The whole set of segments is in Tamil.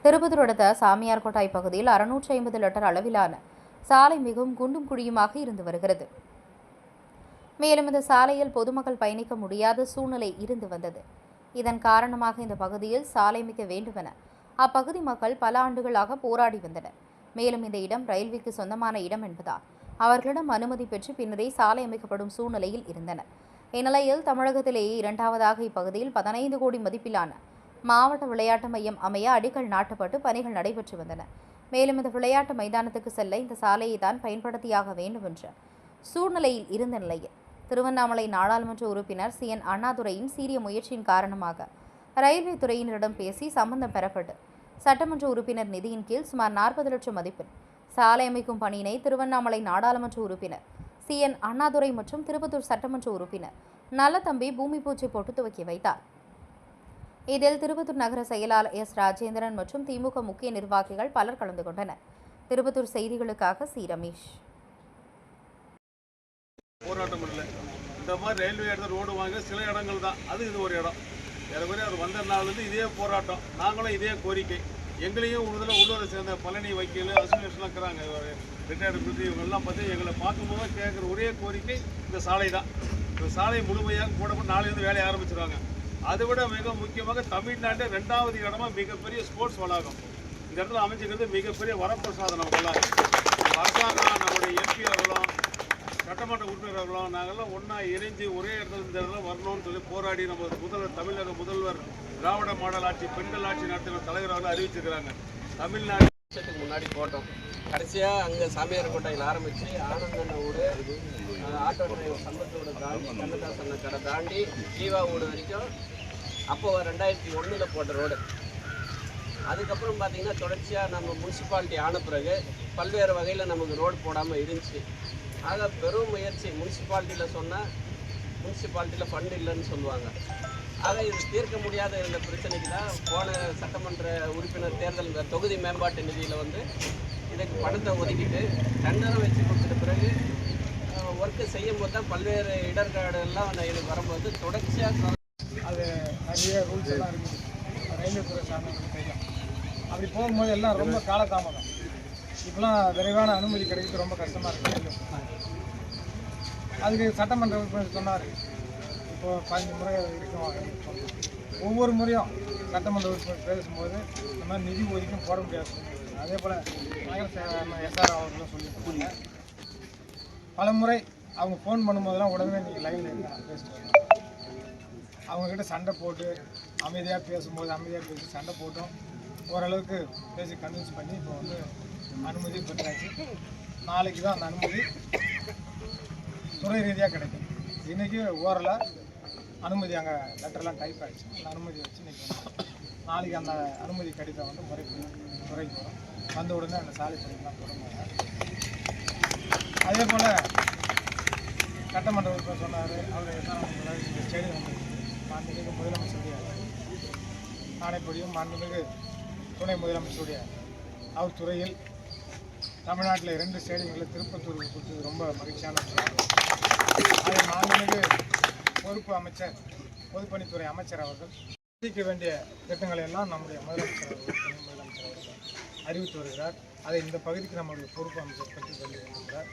திருப்பத்தூர் அடுத்த சாமியார் கொட்டாய் பகுதியில் 650 லிட்டர் அளவிலான சாலை மிகவும் குண்டும் குழியுமாக இருந்து வருகிறது. மேலும் இந்த சாலையில் பொதுமக்கள் பயணிக்க முடியாத சூழ்நிலை இருந்து வந்தது. இதன் காரணமாக இந்த பகுதியில் சாலை அமைக்க வேண்டுமென அப்பகுதி மக்கள் பல ஆண்டுகளாக போராடி வந்தனர். மேலும் இந்த இடம் ரயில்வேக்கு சொந்தமான இடம் என்பதால் அவர்களிடம் அனுமதி பெற்று பின்னரே சாலை அமைக்கப்படும் சூழ்நிலையில் இருந்தனர். இந்நிலையில் தமிழகத்திலேயே இரண்டாவதாக இப்பகுதியில் 15 கோடி மதிப்பிலான மாவட்ட விளையாட்டு மையம் அமைய அடிக்கல் நாட்டப்பட்டு பணிகள் நடைபெற்று வந்தன. மேலும் இந்த விளையாட்டு மைதானத்துக்கு செல்ல இந்த சாலையை தான் பயன்படுத்தியாக வேண்டும் என்ற சூழ்நிலையில் இருந்த நிலையில் திருவண்ணாமலை நாடாளுமன்ற உறுப்பினர் CN அண்ணாதுரையின் சீரிய முயற்சியின் காரணமாக ரயில்வே துறையினரிடம் பேசி சம்பந்தம் பெறப்பட்டு சட்டமன்ற உறுப்பினர் நிதியின் கீழ் சுமார் 40 லட்சம் மதிப்பில் சாலை அமைக்கும் பணியினை திருவண்ணாமலை நாடாளுமன்ற உறுப்பினர் CN அண்ணாதுரை மற்றும் திருப்பத்தூர் சட்டமன்ற உறுப்பினர் நல்லதம்பி பூமி பூஜை போட்டு துவக்கி வைத்தார். இதில் திருப்பத்தூர் நகர செயலாளர் S. ராஜேந்திரன் மற்றும் திமுக முக்கிய நிர்வாகிகள் பலர் கலந்து கொண்டனர். திருப்பத்தூர் செய்திகளுக்காக சி. ரமேஷ். போராட்டம் இல்லை. இந்த மாதிரி ரயில்வே இடத்துல ரோடு வாங்க சில இடங்கள் தான், அது இது ஒரு இடம். ஏறக்குறைய அது வந்த நாள்லேருந்து இதே போராட்டம், நாங்களும் இதே கோரிக்கை. எங்களையும் உள்ளூரை சேர்ந்த பழனி வக்கீல் அசோசியேஷன்லாம் இருக்கிறாங்க, ரிட்டையர்டு பிரிட்டி, இவங்கெல்லாம் பார்த்து எங்களை பார்க்கும்போது கேட்குற ஒரே கோரிக்கை இந்த சாலை தான். இந்த சாலை முழுமையாக போடப்பட்டு நாளையிலேருந்து வேலையை ஆரம்பிச்சிருவாங்க. அதை விட மிக முக்கியமாக தமிழ்நாட்டில் 2வது இடமா மிகப்பெரிய ஸ்போர்ட்ஸ் வளாகம் இந்த இடத்துல அமைச்சிக்கிறது மிகப்பெரிய வரப்பிரசாதம். நமக்கெல்லாம் அரசாங்கம், நம்முடைய MP அவர்களும் சட்டமன்ற உறுப்பினர்களும் நாங்கள்லாம் ஒன்றா இணைஞ்சு ஒரே இடத்துல இந்த இடத்துல வரணும்னு சொல்லி போராடி நம்ம முதல்வர், தமிழக முதல்வர் திராவிட மாடல் ஆட்சி, பெண்கள் ஆட்சி நடத்துகிற தலைவர்கள் அறிவிச்சிருக்கிறாங்க. தமிழ்நாட்டுக்கு முன்னாடி போட்டோம். கடைசியாக அங்கே சாமியார் கோட்டையில் ஆரம்பித்து ஆனந்தண்ண ஊர், ஆட்டோ டிரைவர் சம்பத்தோட தாண்டி, கண்ணதாசன் கடை தாண்டி ஜீவா ஊர் வரைக்கும் அப்போ 2001 போட்ட ரோடு. அதுக்கப்புறம் பார்த்திங்கன்னா தொடர்ச்சியாக நம்ம முனிசிபாலிட்டி ஆன பிறகு பல்வேறு வகையில் நமக்கு ரோடு போடாமல் இருந்துச்சு. ஆக பெரும் முயற்சி முனிசிபாலிட்டியில் சொன்னால் முனிசிபாலிட்டியில் ஃபண்ட் இல்லைன்னு சொல்லுவாங்க. ஆக இது தீர்க்க முடியாத இந்த பிரச்சனைக்கு தான் போன சட்டமன்ற உறுப்பினர் தேர்தல் இந்த தொகுதி மேம்பாட்டு நிதியில் வந்து இதுக்கு பணத்தை ஒதுக்கிட்டு டெண்டரை வச்சு கொடுத்துட்ட பிறகு ஒர்க்கு செய்யும் போது தான் பல்வேறு இடர்காடுகள்லாம் எனக்கு வரும்போது தொடர்ச்சியாக அது நிறைய ரூல்ஸ் எல்லாம் இருக்குது. ரயில்வே துறை சார்ந்த கையில் அப்படி போகும்போது எல்லாம் ரொம்ப காலதாமதம். இப்போலாம் விரைவான அனுமதி கிடைக்கிறது ரொம்ப கஷ்டமாக இருக்குது. அதுக்கு சட்டமன்ற உறுப்பினர் சொன்னார், இப்போது 15 முறை இருக்கும். ஒவ்வொரு முறையும் சட்டமன்ற உறுப்பினர் பேசும்போது இந்த மாதிரி நிதி ஒதுக்கும் போட முடியாது. அதே போல் நகர SR அவர்களும் சொல்லியிருக்காங்க. பல முறை அவங்க ஃபோன் பண்ணும்போதெல்லாம் உடனே நீங்கள் லைனில் இருக்க பேசிட்டு வரணும். அவங்கக்கிட்ட சண்டை போட்டு அமைதியாக பேசி சண்டை போட்டோம். ஓரளவுக்கு பேசி கன்வின்ஸ் பண்ணி இப்போ வந்து அனுமதி பெற்றாச்சு. நாளைக்கு தான் அந்த அனுமதி துறை ரீதியாக கிடைக்கும். இன்றைக்கி ஓரலாக அனுமதி அங்கே லெட்டர்லாம் டைப் ஆகிடுச்சு. அந்த அனுமதி வச்சு இன்றைக்கி நாளைக்கு அந்த அனுமதி கடிதம் வந்து துறைக்கு வரும். வந்த உடனே அந்த சாலை பணிக்கெலாம் தொடங்குவாங்க. அதே போல் சட்டமன்ற உறுப்பினர் சொன்னார், அவர் என்ன இந்த ஸ்டேடியம் வந்து மாண்புமிகு முதலமைச்சருடைய ஆணைப்படியும் மாண்புமிகு துணை முதலமைச்சருடைய அவர் துறையில் தமிழ்நாட்டில் 2 ஸ்டேடியங்களில் திருப்பத்தூருக்கு கொடுத்தது ரொம்ப மகிழ்ச்சியான விஷயம். அதை மாண்புமிகு பொறுப்பு அமைச்சர், பொதுப்பணித்துறை அமைச்சர் அவர்கள் சிந்திக்க வேண்டிய திட்டங்களை எல்லாம் நம்முடைய முதலமைச்சர் அவர்கள், துணை முதலமைச்சர் அவர்கள் அறிவித்து வருகிறார். அதை இந்த பகுதிக்கு நம்முடைய பொறுப்பு அமைச்சர் பற்றி சொல்லி வருகிறார்.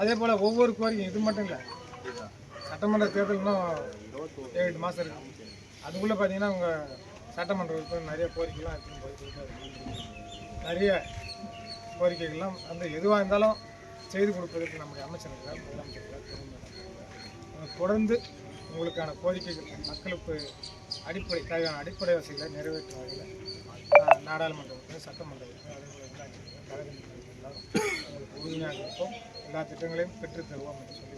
அதே போல் ஒவ்வொரு கோரிக்கையும் இது மட்டும் இல்லை, சட்டமன்ற தேர்தல் இன்னும் 7 மாதம் இருக்குது. அதுக்குள்ளே பார்த்தீங்கன்னா உங்கள் சட்டமன்ற உறுப்பினர் நிறைய கோரிக்கைலாம் எடுத்துன்னு போயிட்டு நிறைய கோரிக்கைகள்லாம் வந்து எதுவாக இருந்தாலும் செய்து கொடுப்பதற்கு நம்முடைய அமைச்சர்கள், முதலமைச்சர்கள், தொடர்ந்து உங்களுக்கான கோரிக்கைகள் மக்களுக்கு தேவையான அடிப்படை வசதிகளை நிறைவேற்றும் வகையில் நாடாளுமன்ற உறுப்பினர், சட்டமன்ற உறுப்பினர், அதே போல் கழக எல்லாரும் உங்களுக்கு உறுதியாக இருப்போம். எல்லா திட்டங்களையும் பெற்றுத் தருவோம் என்று சொல்லி